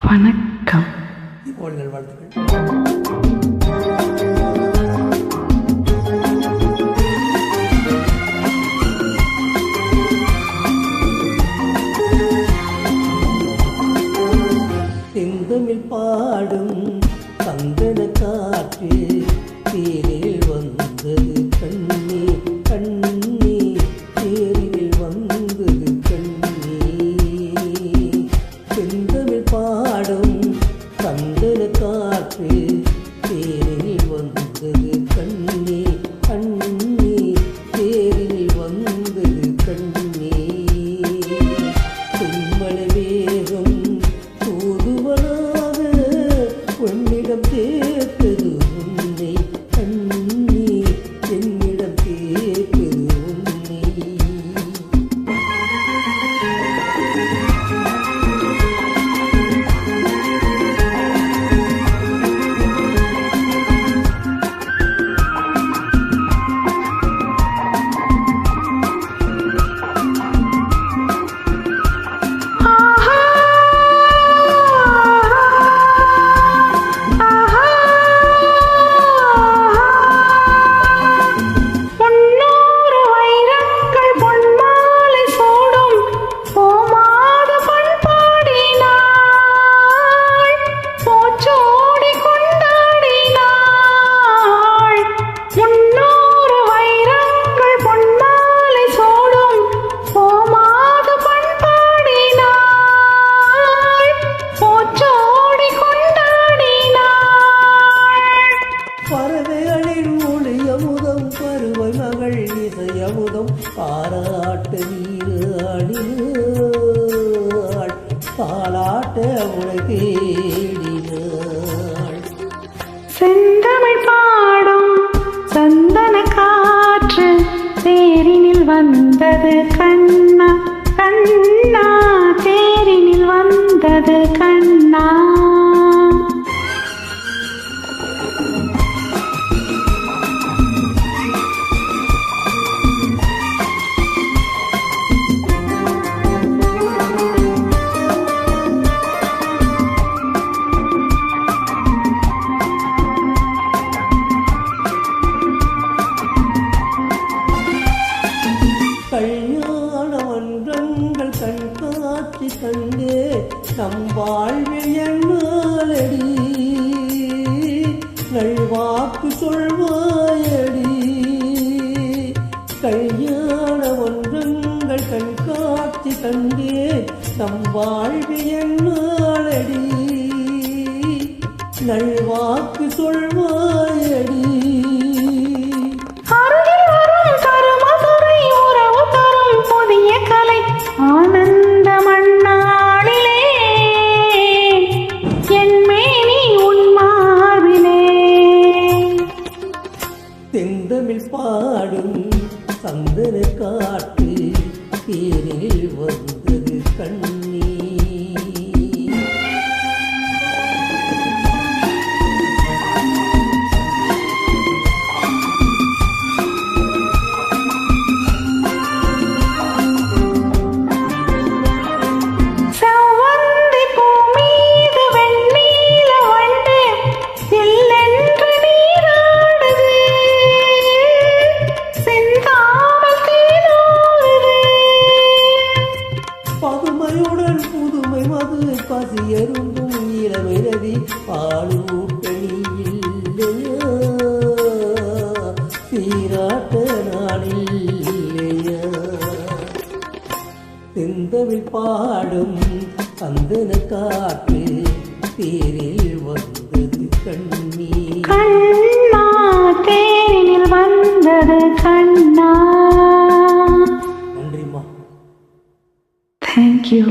வணக்கம். செந்தமிழ் பாடும் சந்தன காற்று தேரில் வந்தது கண்ணே கண்ணே, தேரில் வந்தது கண்ணே. செந்தமிழ் பாடும் சந்தன காற்று தேரில் வந்தது கண்ணே கண்ணே, தேரில் வந்தது கண்ணே. செம்மலை வேகம் தூதுவனாக உன்னிடம் சேர்த்தது உன்னை கண்ணே, என்னிடம் சேர்த்தது உன்னை. பறவைகளின் ஒளியமுதம் பருவை மகள் இசையமுதம் பாராட்டு வீராடினாள், பாலாட்ட உனை தேடினாள். செந்தமிழ் பாடும் சந்தன காற்று தேரினில் வந்தது கண்ணா கண்ணா, தேரினில் வந்தது கண்ணா. கல்யாண மன்றங்கள் கண்காட்சி கண்டே நம் வாழ்வில் என்னாலடி, நல்வாக்கு சொல்வாயடி. கல்யாண மன்றங்கள் கண்காட்சி கண்டே நம் வாழ்வில் என்னாலடி, நல்வாக்கு சொல்வாயடி. ஆனந்த மண்ணாளிலே என் மேனி உன் மார்பிலே. செந்தமிழ் பாடும் சந்தன காற்று தேரில் வந்தது கண்ணே. பதுமையுடன் புதுமை மது பசியருந்தும் இளவிரதி பாலூட்ட நீல்லையா, சீராட்ட நாளில்லையா. செந்தமிழ் பாடும் சந்தன காற்று தேரில் வந்தது கண்ணே கண்ணா, தேரினில் வந்தது கண்ணா. நன்றிம்மா. Thank you.